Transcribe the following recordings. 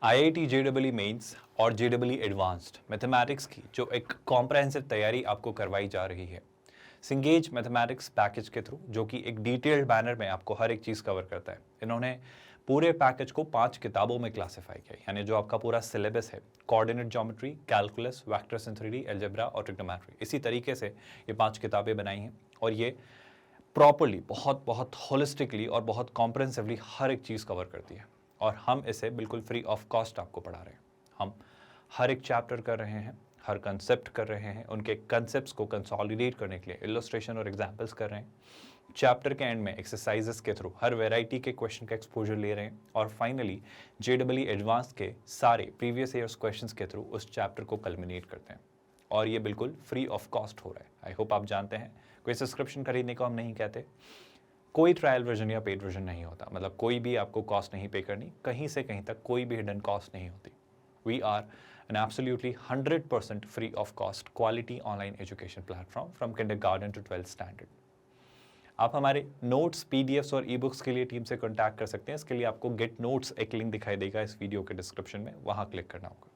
IIT JEE mains और JEE advanced mathematics की जो एक कॉम्प्रहेंसिव तैयारी आपको करवाई जा रही है सिंगेज मैथमेटिक्स पैकेज के थ्रू, जो कि एक डिटेल्ड बैनर में आपको हर एक चीज़ कवर करता है। इन्होंने पूरे पैकेज को 5 किताबों में क्लासिफाई किया, यानी जो आपका पूरा सिलेबस है, coordinate geometry, calculus, vectors in 3D, algebra और ट्रिग्नोमेट्री, इसी तरीके से ये 5 किताबें बनाई हैं और ये प्रॉपरली बहुत बहुत होलिस्टिकली और बहुत कॉम्प्रहेंसिवली हर एक चीज़ कवर करती है। और हम इसे बिल्कुल फ्री ऑफ कॉस्ट आपको पढ़ा रहे हैं। हम हर एक चैप्टर कर रहे हैं, हर कंसेप्ट कर रहे हैं, उनके कंसेप्ट्स को कंसोलिडेट करने के लिए इलस्ट्रेशन और एग्जाम्पल्स कर रहे हैं। चैप्टर के एंड में एक्सरसाइजेस के थ्रू हर वेराइटी के क्वेश्चन का एक्सपोजर ले रहे हैं और फाइनली जेईई एडवांस के सारे प्रीवियस ईयर्स क्वेश्चंस के थ्रू उस चैप्टर को कल्मिनेट करते हैं और ये बिल्कुल फ्री ऑफ कॉस्ट हो रहा है। आई होप आप जानते हैं, कोई सब्सक्रिप्शन खरीदने को हम नहीं कहते, कोई ट्रायल वर्जन या पेड वर्जन नहीं होता, मतलब कोई भी आपको कॉस्ट नहीं पे करनी, कहीं से कहीं तक कोई भी हिडन कॉस्ट नहीं होती। We are an absolutely 100% free of cost quality online education platform from kindergarten to 12th standard। आप हमारे नोट्स, पीडीएफ्स और ई बुक्स के लिए टीम से कॉन्टैक्ट कर सकते हैं। इसके लिए आपको गेट नोट्स एक लिंक दिखाई देगा इस वीडियो के डिस्क्रिप्शन में, वहां क्लिक करना होगा।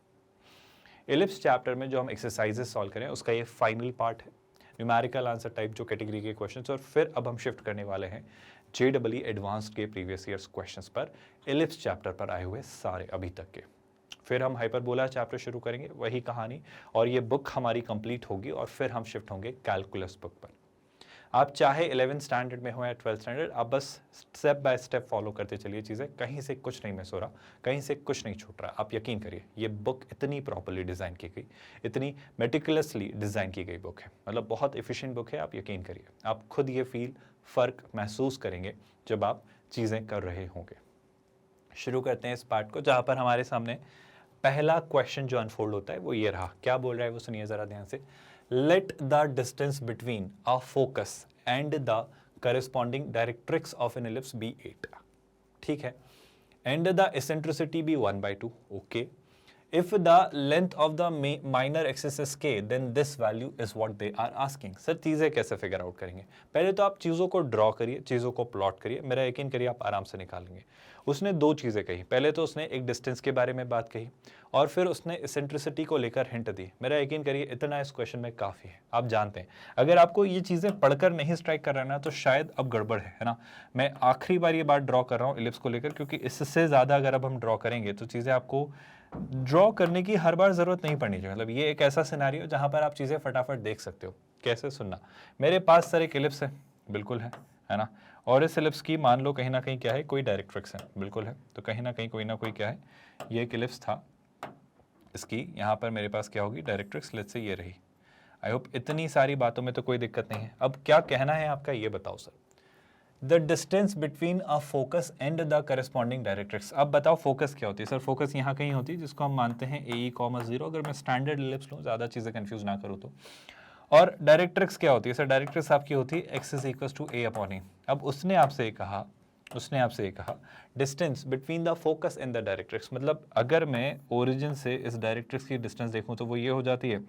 एलिप्स चैप्टर में जो हम एक्सरसाइजेस सॉल्व करें उसका ये फाइनल पार्ट है, न्यूमेरिकल आंसर टाइप जो कैटेगरी के क्वेश्चंस, और फिर अब हम शिफ्ट करने वाले हैं जेईई एडवांस्ड के प्रीवियस ईयर्स क्वेश्चंस पर, एलिप्स चैप्टर पर आए हुए सारे अभी तक के। फिर हम हाइपरबोला चैप्टर शुरू करेंगे, वही कहानी, और ये बुक हमारी कंप्लीट होगी और फिर हम शिफ्ट होंगे कैलकुलस बुक पर। आप चाहे 11th स्टैंडर्ड में हो या 12th स्टैंडर्ड, आप बस स्टेप बाय स्टेप फॉलो करते चलिए चीज़ें, कहीं से कुछ नहीं मिस हो रहा, कहीं से कुछ नहीं छूट रहा। आप यकीन करिए, ये बुक इतनी प्रॉपरली डिज़ाइन की गई, इतनी मेटिकुलसली डिज़ाइन की गई बुक है, मतलब बहुत एफिशिएंट बुक है। आप यकीन करिए, आप खुद ये फ़र्क महसूस करेंगे जब आप चीज़ें कर रहे होंगे। शुरू करते हैं इस पार्ट को, जहाँ पर हमारे सामने पहला क्वेश्चन जो अनफोल्ड होता है वो ये रहा। क्या बोल रहा है वो सुनिए जरा ध्यान से। Let the distance between a focus and the corresponding directrix of an ellipse be 8। ठीक है, and the eccentricity be 1/2। Okay, if the length of the minor axis is k, then this value is what they are asking. Sir चीजें कैसे figure out करेंगे? पहले तो आप चीजों को ड्रॉ करिए, चीजों को प्लॉट करिए, मेरा यकीन करिए आप आराम से निकालेंगे। उसने दो चीजें कही, पहले तो उसने एक डिस्टेंस के बारे में बात कही और फिर उसने एसेंट्रिसिटी को लेकर हिंट दी। मेरा यकीन करिए इतना इस क्वेश्चन में काफी है। आप जानते हैं, अगर आपको ये चीजें पढ़कर नहीं स्ट्राइक कर रहा ना, तो शायद अब गड़बड़ है ना। मैं आखिरी बार ये बात ड्रॉ कर रहा हूँ इलिप्स को लेकर, क्योंकि इससे ज्यादा अगर अब हम ड्रॉ करेंगे तो चीजें आपको ड्रॉ करने की हर बार जरूरत नहीं पड़नी चाहिए। मतलब ये एक ऐसा सिनेरियो जहां पर आप चीजें फटाफट देख सकते हो। कैसे सुनना, मेरे पास सर एक एलिप्स है, बिल्कुल है ना, और इस एलिप्स की मान लो कहीं ना कहीं क्या है, कोई डायरेक्ट्रिक्स है, बिल्कुल है। तो कहीं ना कहीं कोई ना कोई क्या है, ये एक एलिप्स था, इसकी यहाँ पर मेरे पास क्या होगी, डायरेक्ट्रिक्स लेट्स से ये रही। आई होप इतनी सारी बातों में तो कोई दिक्कत नहीं है। अब क्या कहना है आपका, ये बताओ sir. The distance between a focus and the corresponding directrix. अब बताओ फोकस क्या होती है? सर फोकस यहाँ कहीं होती है, जिसको हम मानते हैं ए कॉमा 0, अगर मैं स्टैंडर्ड एलिप्स लूँ, ज़्यादा चीज़ें कंफ्यूज ना करूँ तो। और डायरेक्ट्रिक्स क्या होती है? सर डायरेक्ट्रिक्स आपकी होती है x is equal to a upon A. अब उसने आपसे कहा distance between the focus and the directrix, मतलब अगर मैं ओरिजिन से इस डायरेक्ट्रिक्स की डिस्टेंस देखूं तो वो ये हो जाती है,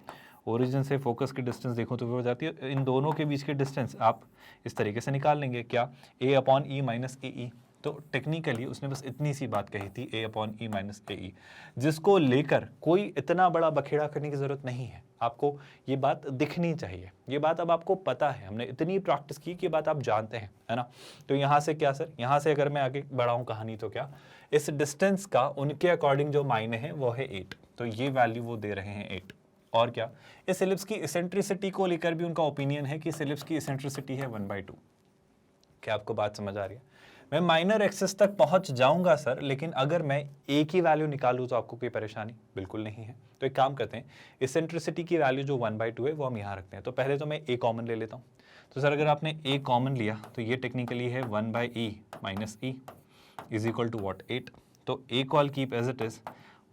ओरिजिन से फोकस की डिस्टेंस देखूं तो वो हो जाती है, इन दोनों के बीच की डिस्टेंस आप इस तरीके से निकाल लेंगे, क्या, a अपॉन ई माइनस ए ई। तो टेक्निकली उसने बस इतनी सी बात कही थी, a अपॉन ई माइनस ए ई, जिसको लेकर कोई इतना बड़ा बखेड़ा करने की जरूरत नहीं है। आपको ये बात दिखनी चाहिए, ये बात अब आपको पता है, हमने इतनी प्रैक्टिस की कि बात आप जानते हैं, है ना। तो यहाँ से क्या सर, यहाँ से अगर मैं आगे बढ़ाऊँ कहानी तो क्या, इस डिस्टेंस का उनके अकॉर्डिंग जो मायने हैं वो है 8, तो ये वैल्यू वो दे रहे हैं 8। और क्या, इस एलिप्स की एसेंट्रिसिटी को लेकर भी उनका ओपिनियन है कि इस एलिप्स की एसेंट्रिसिटी है 1/2। क्या आपको बात समझ आ रही है? मैं माइनर एक्सिस तक पहुंच जाऊंगा सर, लेकिन अगर मैं ए की वैल्यू निकालूं तो आपको कोई परेशानी बिल्कुल नहीं है। तो एक काम करते हैं, एसेंट्रिसिटी की वैल्यू जो 1/2 है वो हम यहाँ रखते हैं। तो पहले तो मैं ए कॉमन ले लेता हूँ। तो सर अगर आपने ए कॉमन लिया तो ये टेक्निकली है 1/e minus E is equal to what, 8। तो ए कॉल keep as it is,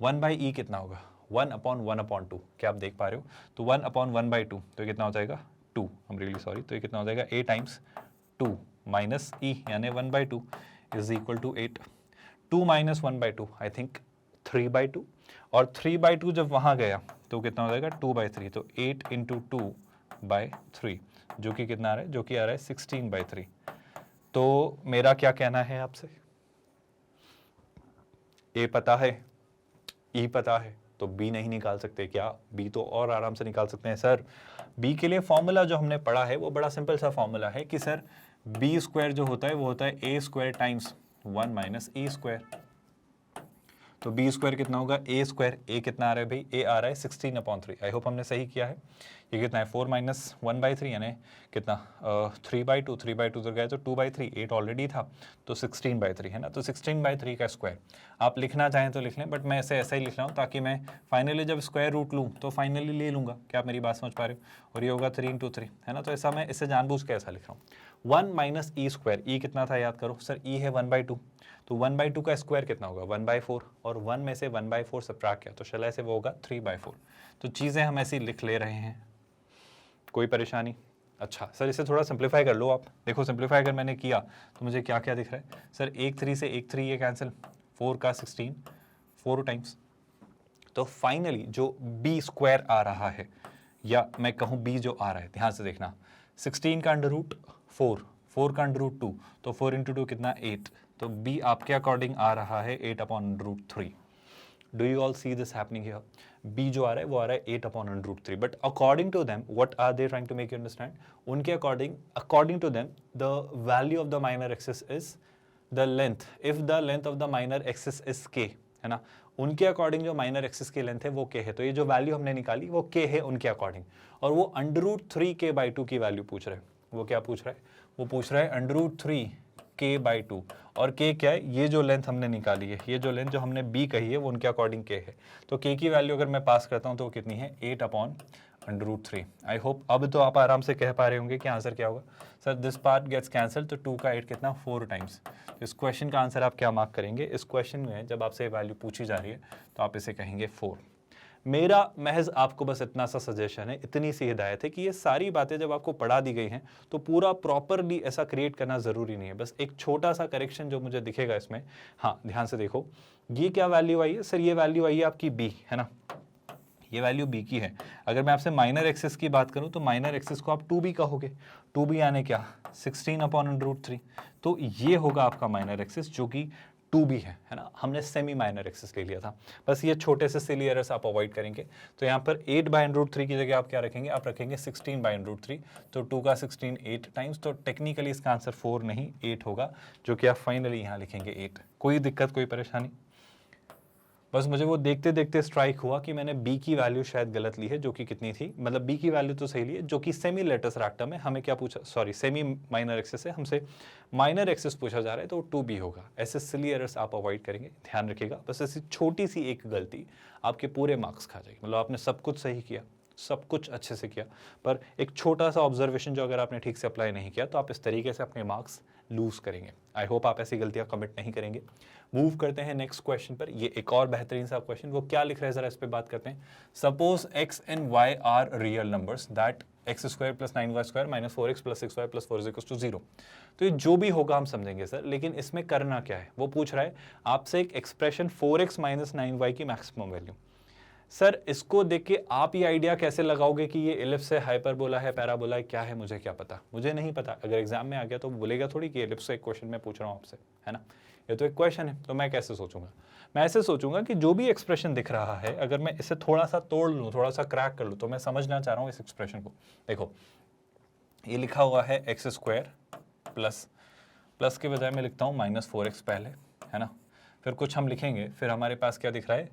1/e कितना होगा, 1/1/2। क्या आप देख पा रहे हो? तो 1/1/2 तो कितना हो जाएगा, 2। हम रियली सॉरी, तो ये कितना हो जाएगा, a टाइम्स 2 माइनस ई यानी 1/2 is equal to 8। 2 minus 1/2 I think 3/2, और 3/2 जब वहां गया तो कितना हो जाएगा, 2/3। तो 8 इंटू 2/3 जो कि कितना आ रहा है, जो कि आ रहा है 16/3। तो मेरा क्या कहना है आपसे, ए पता है, ई पता है तो बी नहीं निकाल सकते क्या? बी तो और आराम से निकाल सकते हैं सर। बी के लिए फॉर्मूला जो हमने पढ़ा है वो बड़ा सिंपल सा फॉर्मूला है कि सर बी स्क्वायर जो होता है वो होता है ए स्क्वायर टाइम्स 1 माइनस ए स्क्वायर। तो बी स्क्वायर कितना होगा? ए स्क्वायर, ए कितना आ रहा है भाई? ए आ रहा है 16/3। आई होप हमने सही किया है। ये कितना है? 4 माइनस 1/3 यानी कितना? 3/2, 3/2 उधर गए तो 2/3, 8 ऑलरेडी था तो 16/3 है ना। तो 16/3 का स्क्वायर आप लिखना चाहें तो लिख लें, बट मैं इसे ऐसा ही लिख रहा हूँ ताकि मैं फाइनली जब स्क्वायर रूट लूँ तो फाइनली ले लूँगा। क्या आप मेरी बात समझ पा रहे हो? और ये होगा 3 × 3 है ना। तो ऐसा मैं इसे जानबूझ के ऐसा लिख रहा हूँ। 1 माइनस ई स्क्वायर, ई कितना था याद करो सर? ई है 1/2, तो 1/2 का स्क्वायर कितना होगा? 1/4, और 1 में से 1/4 सबट्रैक्ट किया तो शलय से वो होगा 3/4। तो चीज़ें हम ऐसी लिख ले रहे हैं, कोई परेशानी? अच्छा सर इसे थोड़ा सिंप्लीफाई कर लो आप। देखो सिंप्लीफाई अगर मैंने किया तो मुझे क्या क्या दिख रहा है सर? 1 3 से 1 3 ये कैंसिल, 4 का 16, 4 टाइम्स। तो फाइनली जो बी स्क्वायर आ रहा है, या मैं कहूँ बी जो आ रहा है, ध्यान से देखना, 16 का अंडर रूट 4, 4 का अंडर रूट 2, तो 4 × 2 कितना? 8। तो बी आपके अकॉर्डिंग आ रहा है 8/√3। Do you all see this happening here? B जो आ रहा है वो आ रहा है 8/√3, but according to them what are they trying to make you understand? उनके according to them the value of the minor axis is the length, if the length of the minor axis is K, है ना। उनके according जो minor axis की length है वो के है, तो ये जो वैल्यू हमने निकाली वो के है उनके अकॉर्डिंग, और वो √3k/2 की वैल्यू पूछ रहे हैं। वो क्या पूछ रहा है? वो पूछ रहा है √3k/2, और के क्या है? ये जो लेंथ हमने निकाली है, ये जो लेंथ जो हमने बी कही है वो उनके अकॉर्डिंग के है। तो के की वैल्यू अगर मैं पास करता हूँ तो वो कितनी है? 8/√3। आई होप अब तो आप आराम से कह पा रहे होंगे कि आंसर क्या होगा। Sir this part gets cancel, तो 2 का 8 कितना? 4 टाइम्स। इस क्वेश्चन का आंसर आप क्या मार्क करेंगे? इस क्वेश्चन में जब आपसे वैल्यू पूछी जा रही है तो आप इसे कहेंगे 4। मेरा महज आपको बस इतना सा सजेशन है, इतनी सी हिदायत है कि ये सारी बातें जब आपको पढ़ा दी गई हैं तो पूरा प्रॉपरली ऐसा क्रिएट करना ज़रूरी नहीं है। बस एक छोटा सा करेक्शन जो मुझे दिखेगा इसमें, हाँ ध्यान से देखो, ये क्या वैल्यू आई है? सर ये वैल्यू आई है आपकी बी, है ना। ये वैल्यू बी की है। अगर मैं आपसे माइनर एक्सिस की बात करूं तो माइनर एक्सिस को आप 2b कहोगे। 2b यानी क्या? 16/√3। तो ये होगा आपका माइनर एक्सिस जो कि 2b है ना। हमने सेमी माइनर एक्सिस ले लिया था। बस ये छोटे से सिली एरर्स आप अवॉइड करेंगे। तो यहाँ पर 8/√3 की जगह आप क्या रखेंगे? आप रखेंगे 16/√3। तो 2 का 16 8 टाइम्स, तो टेक्निकली इसका आंसर 4 नहीं 8 होगा, जो कि आप फाइनली यहाँ लिखेंगे 8। कोई दिक्कत, कोई परेशानी? बस मुझे वो देखते देखते स्ट्राइक हुआ कि मैंने बी की वैल्यू शायद गलत ली है, जो कि कितनी थी, मतलब बी की वैल्यू तो सही ली है, जो कि सेमी लेटस रैक्टम है। हमें क्या पूछा? सॉरी, सेमी माइनर एक्सिस है, हमसे माइनर एक्सिस पूछा जा रहा है, तो 2b होगा। ऐसे सिली एरर्स आप अवॉइड करेंगे, ध्यान रखिएगा। बस ऐसी छोटी सी एक गलती आपके पूरे मार्क्स खा जाएगी। मतलब आपने सब कुछ सही किया, सब कुछ अच्छे से किया, पर एक छोटा सा ऑब्जर्वेशन जो अगर आपने ठीक से अप्लाई नहीं किया तो आप इस तरीके से अपने मार्क्स लूज करेंगे। आई होप आप ऐसी गलतियां कमिट नहीं करेंगे। मूव करते हैं नेक्स्ट क्वेश्चन पर। ये एक और बेहतरीन सा क्वेश्चन, वो क्या लिख रहे हैं जरा इस पे बात करते हैं। Suppose x and y are real numbers that x² + 9y² - 4x + 6y + 4 = 0। तो ये जो भी होगा हम समझेंगे सर, लेकिन इसमें करना क्या है? वो पूछ रहा है आपसे एक एक्सप्रेशन 4x - 9y की मैक्सिमम वैल्यू। सर इसको देख के आप ये आइडिया कैसे लगाओगे कि ये एलिप्स है, हाइपरबोला है, पैराबोला है, क्या है? मुझे क्या पता? मुझे नहीं पता। अगर एग्जाम में आ गया तो बोलेगा थोड़ी कि एलिप्स से एक क्वेश्चन मैं पूछ रहा हूँ आपसे, है ना। ये तो एक क्वेश्चन है, तो मैं कैसे सोचूंगा? मैं ऐसे सोचूंगा कि जो भी एक्सप्रेशन दिख रहा है, अगर मैं इसे थोड़ा सा तोड़ लूँ, थोड़ा सा क्रैक कर लूँ, तो मैं समझना चाह रहा हूँ इस एक्सप्रेशन को। देखो ये लिखा हुआ है x² प्लस के बजाय मैं लिखता हूँ -4x पहले, है ना। फिर कुछ हम लिखेंगे, फिर हमारे पास क्या दिख रहा है?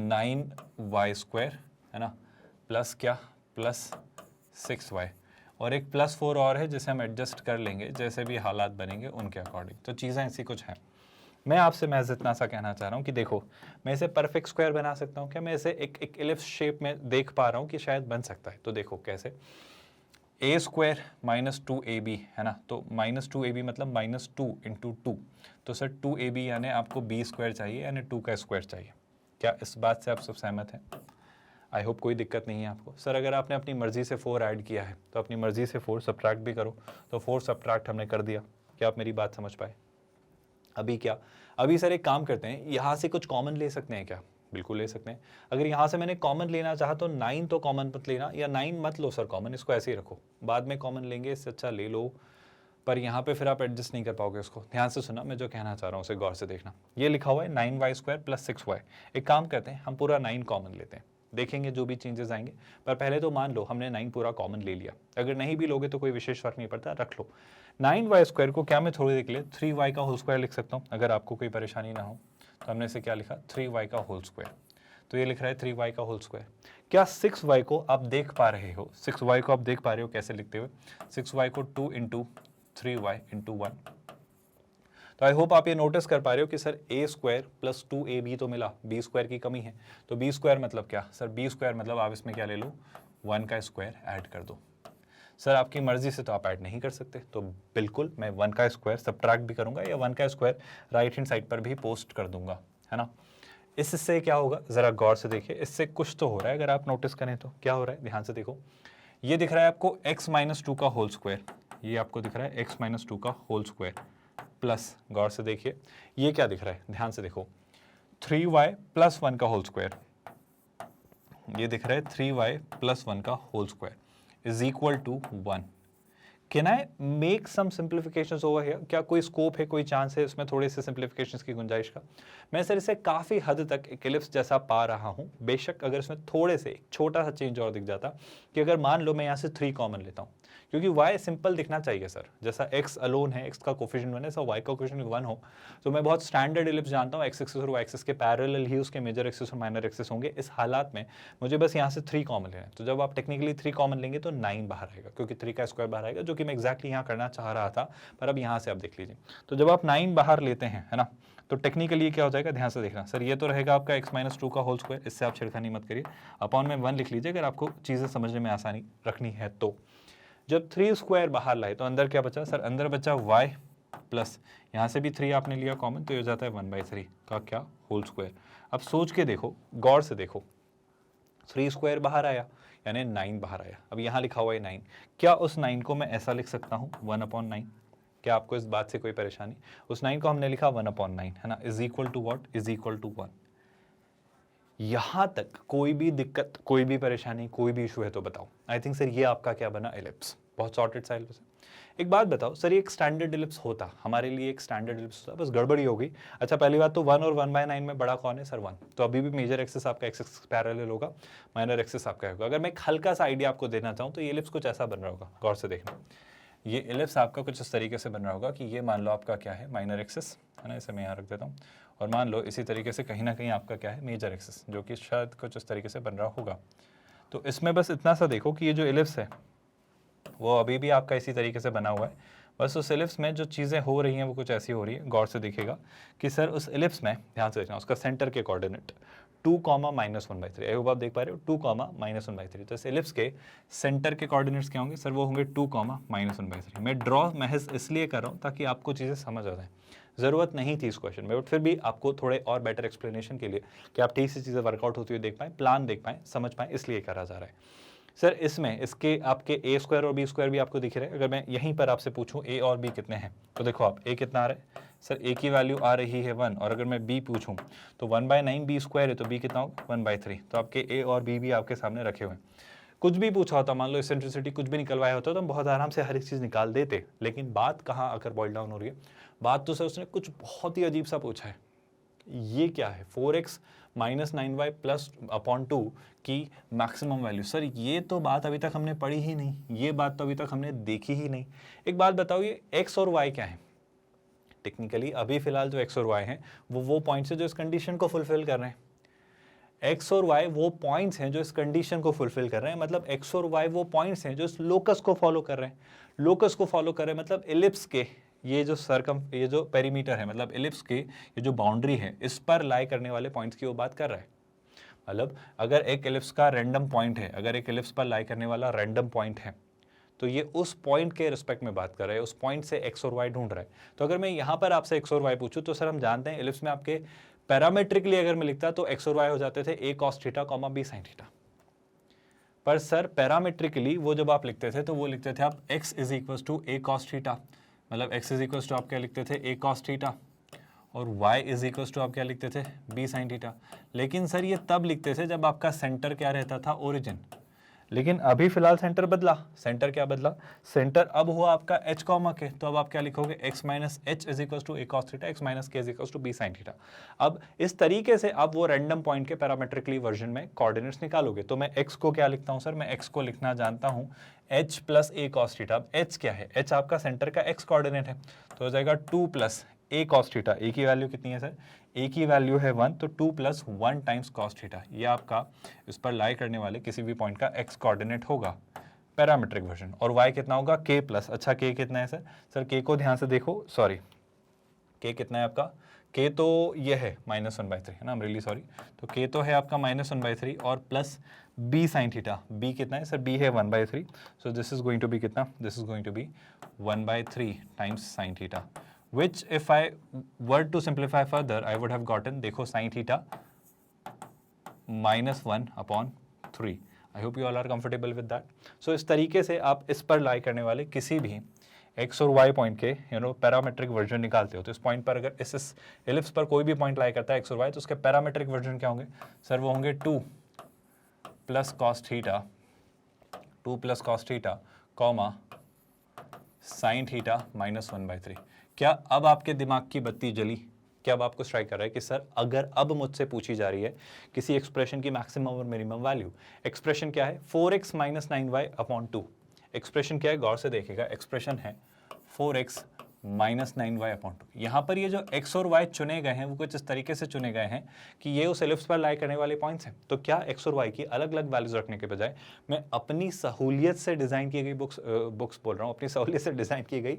9y², है ना, प्लस क्या? प्लस 6y, और एक +4 और है जिसे हम एडजस्ट कर लेंगे जैसे भी हालात बनेंगे उनके अकॉर्डिंग। तो चीज़ें ऐसी कुछ हैं। मैं आपसे महज इतना सा कहना चाह रहा हूँ कि देखो मैं इसे परफेक्ट स्क्वायर बना सकता हूँ क्या? मैं इसे एक एलिप्स शेप में देख पा रहा हूँ कि शायद बन सकता है। तो देखो कैसे, a² - 2ab, है ना। तो -2ab मतलब -2 × 2। तो सर 2ab यानी आपको b² चाहिए, यानी 2 का स्क्वायर चाहिए। क्या इस बात से आप सब सहमत हैं? आई होप कोई दिक्कत नहीं है आपको। सर अगर आपने अपनी मर्जी से 4 ऐड किया है तो अपनी मर्जी से 4 सब्ट्रैक्ट भी करो। तो 4 सब्ट्रैक्ट हमने कर दिया। क्या आप मेरी बात समझ पाए? अभी क्या, अभी सर एक काम करते हैं, यहाँ से कुछ कॉमन ले सकते हैं क्या? बिल्कुल ले सकते हैं। अगर यहाँ से मैंने कॉमन लेना चाहा तो 9 तो कॉमन मत लेना, या 9 मत लो सर कॉमन, इसको ऐसे ही रखो, बाद में कॉमन लेंगे, इससे अच्छा ले लो पर यहाँ पे फिर आप एडजस्ट नहीं कर पाओगे उसको। ध्यान से सुना, मैं जो कहना चाह रहा हूँ उसे गौर से देखना। ये लिखा हुआ है 9y² + 6y। एक काम करते हैं, हम पूरा 9 कॉमन लेते हैं, देखेंगे जो भी चेंजेस आएंगे। पर पहले तो मान लो हमने 9 पूरा कॉमन ले लिया, अगर नहीं भी लोगे तो कोई विशेष फर्क नहीं पड़ता, रख लो। 9y² को क्या मैं थोड़ी देर के लिए 3y का होल स्क्वायर लिख सकता हूँ, अगर आपको कोई परेशानी ना हो। तो हमने इसे क्या लिखा, 3y का होल स्क्वायर। तो ये लिख रहा है 3y का होल स्क्वायर। क्या 6y को आप देख पा रहे हो? 6y को आप देख पा रहे हो कैसे लिखते हुए? 6y को 2 × 3y × 1। तो आई होप आप ये नोटिस कर पा रहे हो कि सर a² + 2ab तो मिला, b² की कमी है। तो b² मतलब क्या सर? b² मतलब आप इसमें क्या ले लो, 1 का स्क्वायर ऐड कर दो। सर आपकी मर्जी से तो आप ऐड नहीं कर सकते, तो बिल्कुल मैं 1 का स्क्वायर सब्ट्रैक्ट भी करूंगा या 1 का स्क्वायर राइट हैंड साइड पर भी पोस्ट कर दूंगा, है ना। इससे क्या होगा जरा गौर से देखिए, इससे कुछ तो हो रहा है, अगर आप नोटिस करें तो क्या हो रहा है, ध्यान से देखो। ये दिख रहा है आपको x - 2 का होल स्क्वायर, ये आपको दिख रहा है x - 2 का होल स्क्वायर प्लस, गौर से देखिए ये क्या दिख रहा है, ध्यान से देखो, 3y + 1 का होल स्क्वायर। ये दिख रहा है 3y + 1 का whole square is equal to 1। Can I make some simplifications over here? क्या कोई स्कोप है, कोई चांस है इसमें थोड़े से सिंप्लीफिकेशंस की गुंजाइश का? मैं सर इसे काफ़ी हद तक एक एलिप्स जैसा पा रहा हूँ। बेशक अगर इसमें थोड़े से एक छोटा सा चेंज और दिख जाता कि अगर मान लो मैं यहाँ से 3 कॉमन लेता हूँ, क्योंकि y सिंपल दिखना चाहिए सर, जैसा x अलोन है, x का कोफिशिएंट 1 है, ऐसा y का कोफिशिएंट 1 हो। तो मैं बहुत स्टैंडर्ड एलिप्स जानता हूँ, x एक्सिस और y एक्सिस के पैरेलल ही उसके मेजर एक्सिस और माइनर एक्सिस होंगे। इस हालात में मुझे बस यहाँ से 3 कॉमन लेना है। तो जब आप टेक्निकली 3 कॉमन लेंगे तो 9 बाहर आएगा, क्योंकि 3 का स्क्वायर बाहर आएगा, जो कि मैं एक्जैक्टली यहाँ करना चाह रहा था। पर अब यहाँ से आप देख लीजिए, तो जब आप 9 बाहर लेते हैं, है ना, तो टेक्निकली क्या हो जाएगा, ध्यान से देखना सर। ये तो रहेगा आपका x - 2 का होल स्क्वायर, इससे आप छेड़खानी मत करिए, अपॉन में 1 लिख लीजिए अगर आपको चीज़ें समझने में आसानी रखनी है तो। जब 3 स्क्वायर बाहर लाए तो अंदर क्या बचा सर? अंदर बचा y प्लस, यहाँ से भी 3 आपने लिया कॉमन, तो ये हो जाता है 1/3 का क्या, होल स्क्वायर। अब सोच के देखो, गौर से देखो, 3 स्क्वायर बाहर आया यानी 9 बाहर आया। अब यहाँ लिखा हुआ है 9, क्या उस 9 को मैं ऐसा लिख सकता हूँ 1/9? क्या आपको इस बात से कोई परेशानी? उस 9 को हमने लिखा 1/9, है ना, is equal to what, is equal to 1। यहाँ तक कोई भी दिक्कत, कोई भी परेशानी, कोई भी इशू है तो बताओ। आई थिंक सर ये आपका क्या बना, एलिप्स। बहुत सॉर्टेड सा एलिप्स है। एक बात बताओ सर, ये एक स्टैंडर्ड एलिप्स होता, हमारे लिए एक स्टैंडर्ड एलिप्स होता, बस गड़बड़ी हो गई। अच्छा पहली बात तो 1 और 1/9 में बड़ा कौन है सर? 1। तो अभी भी मेजर एक्सिस आपका एक्सिस पैरेलल होगा, माइनर एक्सिस आपका होगा। अगर मैं एक हल्का सा आइडिया आपको देना चाहूँ तो ये एलिप्स कुछ ऐसा बन रहा होगा, गौर से देखना। ये एलिप्स आपका कुछ इस तरीके से बन रहा होगा कि ये मान लो आपका क्या है, माइनर एक्सिस, है ना, इसे मैं यहाँ रख देता हूँ। और मान लो इसी तरीके से कहीं ना कहीं आपका क्या है, मेजर एक्सिस, जो कि शायद कुछ इस तरीके से बन रहा होगा। तो इसमें बस इतना सा देखो कि ये जो एलिप्स है वो अभी भी आपका इसी तरीके से बना हुआ है। बस उस एलिप्स में जो चीज़ें हो रही हैं वो कुछ ऐसी हो रही है। गौर से देखिएगा कि सर उस एलिप्स में, ध्यान से देखना, उसका सेंटर के कोऑर्डिनेट 2, -1/3। आई होप आप देख पा रहे हो, 2, -1/3। तो इस एलिप्स के सेंटर के कोऑर्डिनेट्स क्या होंगे सर? वो होंगे 2, -1/3। मैं ड्रॉ महज इसलिए कर रहा हूँ ताकि आपको चीज़ें समझ आ जाएं। ज़रूरत नहीं थी इस क्वेश्चन में, बट फिर भी आपको थोड़े और बेटर एक्सप्लेनेशन के लिए कि आप ठीक से चीज़ें वर्कआउट होती हुई देख पाएँ, प्लान देख पाएँ, समझ पाएँ, इसलिए करा जा रहा है सर। इसमें इसके आपके a² और b² भी आपको दिख रहे हैं। अगर मैं यहीं पर आपसे पूछूं a और b कितने हैं, तो देखो आप a कितना आ रहा है सर? a की वैल्यू आ रही है 1। और अगर मैं b पूछूं तो 1/9 b² है, तो b कितना होगा? 1/3। तो आपके a और b भी आपके सामने रखे हुए हैं। कुछ भी पूछा होता, मान लो एसेंट्रिसिटी कुछ भी निकलवाया होता तो हम बहुत आराम से हर एक चीज़ निकाल देते। लेकिन बात कहाँ आकर बॉइल डाउन हो रही है? बात तो सर उसने कुछ बहुत ही अजीब सा पूछा है। ये क्या है? 4x - 9y + 2 की मैक्सिमम वैल्यू। सर ये तो बात अभी तक हमने पढ़ी ही नहीं, ये बात तो अभी तक हमने देखी ही नहीं। एक बात बताओ, ये x और y क्या है? टेक्निकली अभी फिलहाल जो x और y हैं वो पॉइंट्स हैं जो इस कंडीशन को फुलफिल कर रहे हैं। x और y वो पॉइंट्स हैं जो इस कंडीशन को फुलफिल कर रहे हैं, मतलब x और y वो पॉइंट्स हैं जो इस लोकस को फॉलो कर रहे हैं। लोकस को फॉलो कर रहे हैं मतलब एलिप्स के ये जो पेरीमीटर है, मतलब एलिप्स के ये जो बाउंड्री है, इस पर लाई करने वाले पॉइंट्स की वो बात कर रहा है। मतलब अगर एक एलिप्स का रैंडम पॉइंट है, अगर एक एलिप्स पर लाई करने वाला रैंडम पॉइंट है, तो ये उस पॉइंट के रिस्पेक्ट में बात कर रहा है, उस पॉइंट से x और y ढूंढ रहा है। तो अगर मैं यहाँ पर आपसे x और y पूछूं तो सर हम जानते हैं एलिप्स में आपके पैरामेट्रिकली अगर मैं लिखता तो x और y हो जाते थे a cos theta, b sin theta. पर सर पैरामेट्रिकली वो जब आप लिखते थे तो वो लिखते थे आप x = a cos थीटा, मतलब x = आप क्या लिखते थे, a cos थीटा, और y = आप क्या लिखते थे, b sin थीटा। लेकिन सर ये तब लिखते थे जब आपका सेंटर क्या रहता था, ओरिजिन। लेकिन अभी फिलहाल सेंटर बदला। सेंटर क्या बदला? सेंटर अब हुआ आपका h कॉमा के, तो अब आप क्या लिखोगे? x minus H is equal to A cos theta, X minus K is equal to B sine theta. अब इस तरीके से आप वो रैंडम पॉइंट के पैरामेट्रिकली वर्जन में कोऑर्डिनेट्स निकालोगे। तो मैं x को क्या लिखता हूं सर? मैं x को लिखना जानता हूं h प्लस ए कॉस थीटा। अब h क्या है? h आपका सेंटर का x कोऑर्डिनेट है, तो हो जाएगा 2 प्लस ए कॉस थीटा। ए की वैल्यू कितनी है सर? ए की वैल्यू है 1, तो 2 प्लस 1 टाइम्स कॉस थीटा। ये आपका इस पर लाई करने वाले किसी भी पॉइंट का x कोऑर्डिनेट होगा पैरामेट्रिक वर्जन। और y कितना होगा? k प्लस, अच्छा k कितना है सर? सर k को ध्यान से देखो, सॉरी k कितना है आपका? k तो ये है -1/3 है ना, आई एम रियली सॉरी। तो k तो है आपका -1/3 और plus b sine theta. b कितना है सर? b है 1/3, so this is going to be कितना? This is going to be 1/3 times sine theta, which if I were to simplify further I would have gotten, देखो sin theta -1/3। I hope you all are comfortable with that. So इस तरीके से आप इस पर लाई करने वाले किसी भी x और y पॉइंट के पैरामेट्रिक वर्जन निकालते हो। तो इस पॉइंट पर अगर इस एलिप्स पर कोई भी पॉइंट लाई करता है x और y, तो उसके पैरामेट्रिक वर्जन क्या होंगे सर? वो होंगे 2 plus cos theta, 2 plus cos theta comma sine theta -1/3। क्या अब आपके दिमाग की बत्ती जली? क्या अब आपको स्ट्राइक कर रहा है कि सर अगर अब मुझसे पूछी जा रही है किसी एक्सप्रेशन की मैक्सिमम और मिनिमम वैल्यू, एक्सप्रेशन क्या है? 4x minus 9y upon 2। Expression क्या है? गौर से देखिएगा, एक्सप्रेशन है 4x माइनस 9y अपॉन 2। यहाँ पर ये जो x और y चुने गए हैं वो कुछ इस तरीके से चुने गए हैं कि ये उस एलिप्स पर लाई करने वाले पॉइंट्स हैं। तो क्या x और y की अलग अलग वैल्यूज रखने के बजाय मैं अपनी सहूलियत से डिज़ाइन की गई बुक्स बोल रहा हूँ, अपनी सहूलियत से डिज़ाइन की गई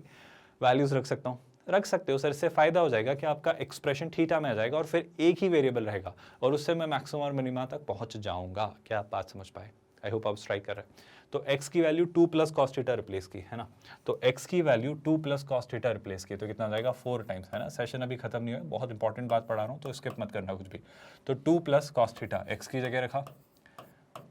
वैल्यूज रख सकता हूँ? रख सकते हो सर। इससे फायदा हो जाएगा कि आपका एक्सप्रेशन थीटा में आ जाएगा और फिर एक ही वेरिएबल रहेगा और उससे मैं मैक्सिमम और मिनिमा तक पहुंच जाऊंगा। क्या आप बात समझ पाए? आई होप आप स्ट्राइक कर रहे हैं। तो x की value 2 plus cos theta replace की है ना, तो x की value 2 plus cos theta replace की, तो कितना हो जाएगा? 4 टाइम्स, है ना। सेशन अभी खत्म नहीं हुआ, बहुत इंपॉर्टेंट बात पढ़ा रहा हूँ तो स्किप मत करना कुछ भी। तो 2 प्लस कॉस थीटा, x की जगह रखा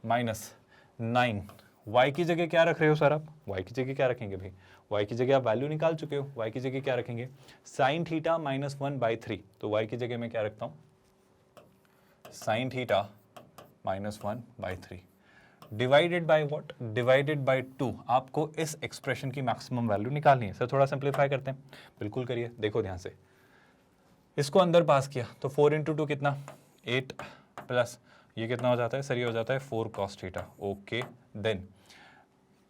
-9। y की जगह क्या रख रहे हो सर आप? y की जगह क्या रखेंगे भाई? y की जगह आप वैल्यू निकाल चुके हो, y की जगह क्या रखेंगे? Sine theta -1/3। तो y की जगह मैं क्या रखता हूँ? Sine theta -1/3 divided by what? Divided by 2। आपको इस एक्सप्रेशन की मैक्सिमम वैल्यू निकालनी है। सर थोड़ा सिंप्लीफाई करते हैं, बिल्कुल करिए। देखो ध्यान से, इसको अंदर पास किया तो 4 × 2 कितना? 8 प्लस ये कितना हो जाता है सर? ये हो जाता है 4 cos थीटा। ओके, देन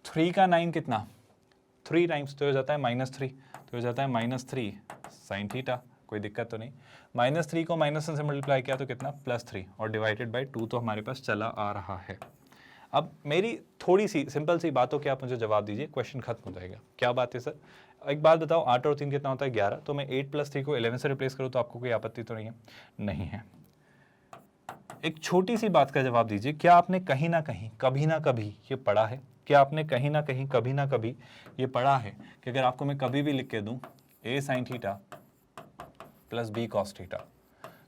3 का 9 कितना? 3 टाइम्स, तो हो जाता है -3, तो हो जाता है -3 साइन थीटा। कोई दिक्कत तो नहीं। -3 को -1 से मल्टीप्लाई किया तो कितना? +3 और डिवाइडेड बाय 2 तो हमारे पास चला आ रहा है। अब मेरी थोड़ी सी सिंपल सी बातों के आप मुझे जवाब दीजिए, क्वेश्चन खत्म हो जाएगा। क्या बात है सर? एक बात बताओ, 8 और 3 कितना होता है? 11। तो मैं 8 + 3 को 11 से रिप्लेस करूँ तो आपको कोई आपत्ति तो नहीं है? नहीं है। एक छोटी सी बात का जवाब दीजिए, क्या आपने कहीं ना कहीं कभी ना कभी ये पढ़ा है? क्या आपने कहीं ना कहीं कभी ना कभी ये पढ़ा है कि अगर आपको मैं कभी भी लिख के दूं a sine theta plus b cos theta,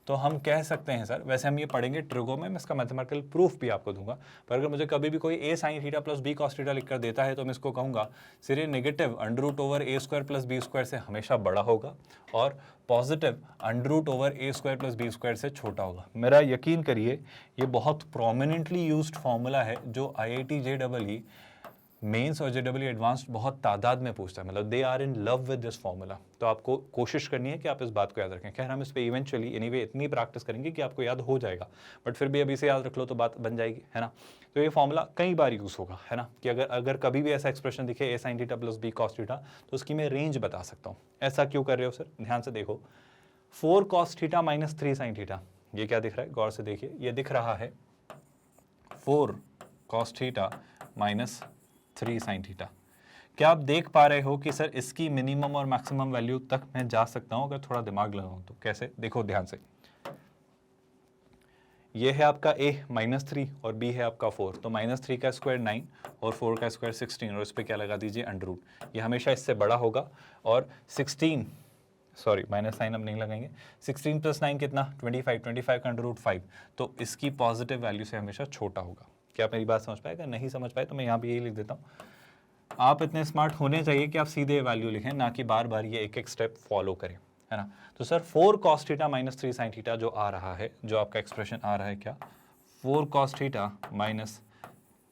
तो हम कह सकते हैं सर, वैसे हम ये पढ़ेंगे ट्रिगो में, मैं इसका मैथमेटिकल प्रूफ भी आपको दूंगा, पर अगर मुझे कभी भी कोई a sine theta plus b cos theta लिखकर देता है तो मैं इसको कहूंगा सिर्फ नेगेटिव √a² प्लस b² से हमेशा बड़ा होगा और पॉजिटिव √a² प्लस b² से छोटा होगा। मेरा यकीन करिए ये बहुत प्रोमिनेंटली यूज्ड फॉर्मूला है जो IIT JEE मेंस और JEE एडवांस्ड बहुत तादाद में पूछता है, मतलब they are in love with this formula. तो आपको कोशिश करनी है कि आप इस बात को याद रखें। खैर हम इस पे इवेंचुअली एनीवे इतनी प्रैक्टिस करेंगे कि आपको याद हो जाएगा, बट फिर भी अभी से याद रख लो तो बात बन जाएगी, है ना। तो ये फॉर्मूला कई बार यूज़ होगा, है ना, कि अगर कभी भी ऐसा एक्सप्रेशन दिखे a sine theta plus b cos theta, तो उसकी मैं रेंज बता सकता हूँ। ऐसा क्यों कर रहे हो सर? ध्यान से देखो, 4 cos theta minus 3 sine theta, ये क्या दिख रहा है? गौर से देखिए, ये दिख रहा है 4 cos theta minus 3 sine theta. क्या आप देख पा रहे हो कि सर इसकी मिनिमम और मैक्सिमम वैल्यू तक मैं जा सकता हूं अगर थोड़ा दिमाग लगाऊं तो? कैसे? देखो ध्यान से, ये है आपका a -3 और b है आपका 4, तो -3 का स्क्वायर 9 और 4 का स्क्वायर 16 और इस पे क्या लगा दीजिए? √ ये हमेशा इससे बड़ा होगा और 16 सॉरी माइनस साइन अब नहीं लगाएंगे। 16 + 9 कितना? 25, 25 का √5, तो इसकी पॉजिटिव वैल्यू से हमेशा छोटा होगा। क्या आप मेरी बात समझ पाए? अगर नहीं समझ पाए तो मैं यहाँ पे यही लिख देता हूँ। आप इतने स्मार्ट होने चाहिए कि आप सीधे वैल्यू लिखें, ना कि बार बार ये एक एक स्टेप फॉलो करें, है ना। तो sir 4 cos theta minus 3 sine theta जो आ रहा है, जो आपका एक्सप्रेशन आ रहा है क्या? 4 cos theta minus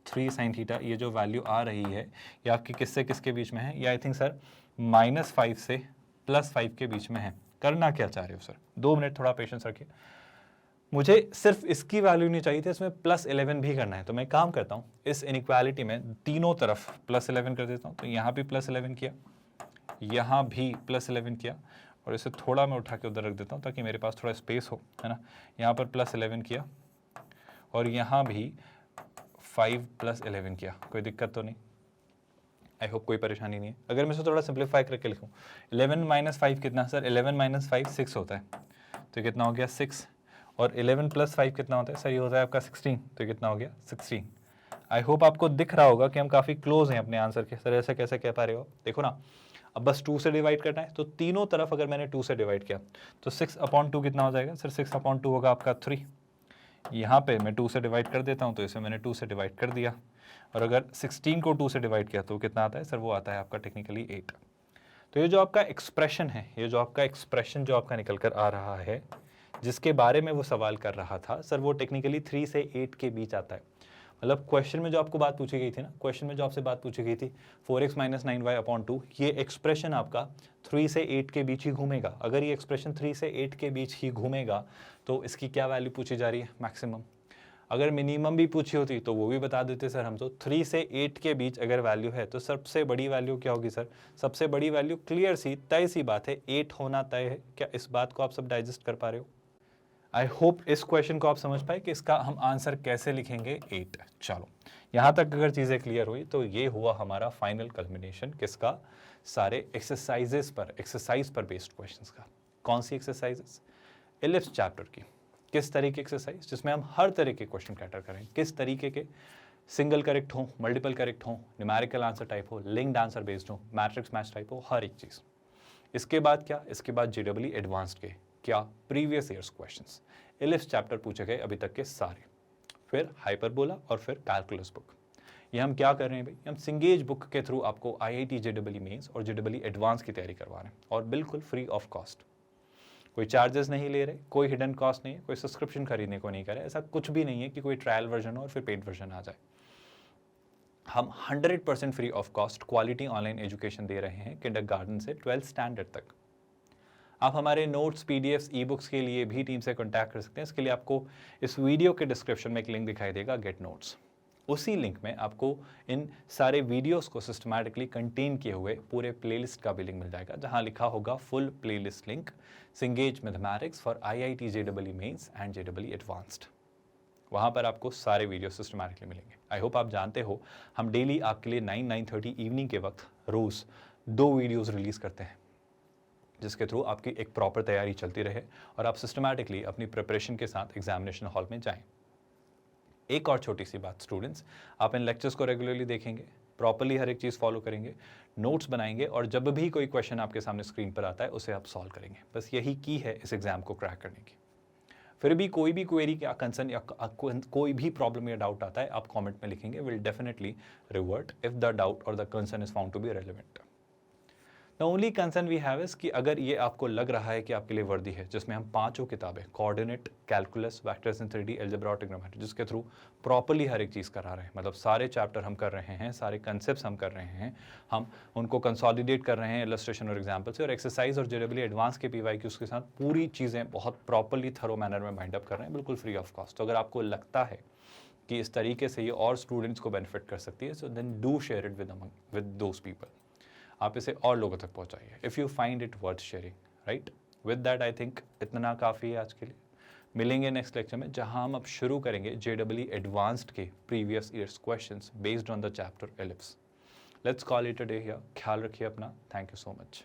3 sin theta, ये जो वैल्यू आ रही है ये आपकी किससे किसके बीच में है? ये आई थिंक सर -5 से +5 के बीच में है। करना क्या चाह रहे हो सर? 2 मिनट थोड़ा पेशेंस रखिए। मुझे सिर्फ इसकी वैल्यू नहीं चाहिए थी, इसमें +11 भी करना है। तो मैं काम करता हूँ, इस इनइक्वालिटी में तीनों तरफ +11 कर देता हूँ। तो यहाँ भी +11 किया, यहाँ भी +11 किया, और इसे थोड़ा मैं उठा के उधर रख देता हूँ ताकि मेरे पास थोड़ा स्पेस हो, है ना। यहाँ पर +11 किया और यहाँ भी 5 + 11 किया। कोई दिक्कत तो नहीं? आई होप कोई परेशानी नहीं है। अगर मैं इसे थोड़ा सिंप्लीफाई करके लिखूँ, 11 - 5 कितना सर? 11 - 5 6 होता है, तो कितना हो गया? 6। और 11 + 5 कितना होता है सर? ये होता है आपका 16, तो कितना हो गया? 16। आई होप आपको दिख रहा होगा कि हम काफ़ी क्लोज हैं अपने आंसर के। सर ऐसे कैसे कह पा रहे हो? देखो ना, अब बस 2 से डिवाइड करना है, तो तीनों तरफ अगर मैंने 2 से डिवाइड किया तो 6/2 कितना हो जाएगा सर? 6/2 होगा आपका 3। यहाँ पे मैं 2 से डिवाइड कर देता हूँ, तो इसे मैंने 2 से डिवाइड कर दिया। और अगर 16 को 2 से डिवाइड किया तो कितना आता है सर? वो आता है आपका टेक्निकली 8। तो ये जो आपका एक्सप्रेशन है, ये जो आपका एक्सप्रेशन जो आपका निकल कर आ रहा है, जिसके बारे में वो सवाल कर रहा था सर, वो टेक्निकली 3 से 8 के बीच आता है। मतलब क्वेश्चन में जो आपको बात पूछी गई थी ना, क्वेश्चन में जो आपसे बात पूछी गई थी 4x - 9y/2, ये एक्सप्रेशन आपका 3 से 8 के बीच ही घूमेगा। अगर ये एक्सप्रेशन 3 से 8 के बीच ही घूमेगा तो इसकी क्या वैल्यू पूछी जा रही है? मैक्सिमम। अगर मिनिमम भी पूछी होती तो वो भी बता देते सर हम। तो 3 से 8 के बीच अगर वैल्यू है तो सबसे बड़ी वैल्यू क्या होगी सर? सबसे बड़ी वैल्यू क्लियर सी तय सी बात है, 8 होना तय है। क्या इस बात को आप सब डाइजेस्ट कर पा रहे हो? आई होप इस क्वेश्चन को आप समझ पाए कि इसका हम आंसर कैसे लिखेंगे, 8। चलो, यहाँ तक अगर चीज़ें क्लियर हुई तो ये हुआ हमारा फाइनल कल्मिनेशन किसका? सारे एक्सरसाइज पर बेस्ड क्वेश्चंस का। कौन सी एक्सरसाइजेस? एलिप्स चैप्टर की। किस तरह की एक्सरसाइज? जिसमें हम हर तरह के क्वेश्चन कैटर करेंगे। किस तरीके के? सिंगल करेक्ट हो, मल्टीपल करेक्ट हो, न्यूमेरिकल आंसर टाइप हो, लिंक्ड आंसर बेस्ड हो, मैट्रिक्स मैच टाइप हो, हर एक चीज़। इसके बाद क्या? इसके बाद JEE एडवांस्ड के क्या? Previous years questions. Ellipse chapter पूछे गए अभी तक के सारे, फिर हाइपरबोला और फिर कैलकुलस बुक। ये हम क्या कर रहे हैं भाई? हम सिंगेज बुक के थ्रू आपको IIT JEE मेंस और JEE एडवांस की तैयारी करवा रहे हैं, और बिल्कुल फ्री ऑफ कॉस्ट। कोई चार्जेस नहीं ले रहे, कोई हिडन कॉस्ट नहीं है, कोई सब्सक्रिप्शन खरीदने को नहीं करे। ऐसा कुछ भी नहीं है कि कोई ट्रायल वर्जन हो और फिर पेड वर्जन आ जाए। हम 100% free of cost quality online education दे रहे हैं, किंडरगार्टन से 12th स्टैंडर्ड तक। आप हमारे नोट्स, PDFs, ई-बुक्स के लिए भी टीम से कॉन्टैक्ट कर सकते हैं। इसके लिए आपको इस वीडियो के डिस्क्रिप्शन में एक लिंक दिखाई देगा, गेट नोट्स। उसी लिंक में आपको इन सारे वीडियोस को सिस्टमैटिकली कंटेन किए हुए पूरे प्लेलिस्ट का भी लिंक मिल जाएगा, जहां लिखा होगा फुल प्लेलिस्ट लिंक सिंगेज mathematics for IIT JEE Mains and JEE Advanced. वहाँ पर आपको सारे वीडियो सिस्टमैटिकली मिलेंगे। आई होप आप जानते हो हम डेली आपके लिए 9-9:30 इवनिंग के वक्त रोज़ 2 वीडियोज़ रिलीज़ करते हैं, जिसके थ्रू आपकी एक प्रॉपर तैयारी चलती रहे और आप सिस्टमैटिकली अपनी प्रिपरेशन के साथ एग्जामिनेशन हॉल में जाएं। एक और छोटी सी बात स्टूडेंट्स, आप इन लेक्चर्स को रेगुलरली देखेंगे, प्रॉपरली हर एक चीज़ फॉलो करेंगे, नोट्स बनाएंगे, और जब भी कोई क्वेश्चन आपके सामने स्क्रीन पर आता है उसे आप सॉल्व करेंगे। बस यही की है इस एग्जाम को क्रैक करने की। फिर भी कोई भी क्वेरी या कंसर्न या कोई भी प्रॉब्लम या डाउट आता है, आप कमेंट में लिखेंगे, will definitely revert if the doubt और the concern is found to be relevant. The only concern we have is कि अगर ये आपको लग रहा है कि आपके लिए वर्दी है, जिसमें हम 5 किताबें, coordinate, calculus, vectors in 3D, algebra और ट्रिग्नोमेट्री, जिसके थ्रू प्रॉपरली हर एक चीज़ करा रहे हैं, मतलब सारे चैप्टर हम कर रहे हैं, सारे कंसेप्ट्स हम कर रहे हैं, हम उनको कंसोलिडेट कर रहे हैं इलस्ट्रेशन और एग्जाम्पल से, और एक्सरसाइज और JEE एडवांस के PYQs के साथ पूरी चीज़ें बहुत प्रॉपरली थरो मैनर में बाइंड अप कर रहे हैं, बिल्कुल फ्री ऑफ कॉस्ट। तो अगर आपको लगता है कि इस तरीके से ये और स्टूडेंट्स को बेनिफिट कर सकती है, so then do share it with those people. आप इसे और लोगों तक पहुंचाइए if you find it worth sharing, right. With that I think इतना काफ़ी है आज के लिए। मिलेंगे नेक्स्ट लेक्चर में, जहां हम अब शुरू करेंगे JEE एडवांस्ड के previous years questions based on the chapter ellipse. Let's call it a day here. ख्याल रखिए अपना। Thank you so much.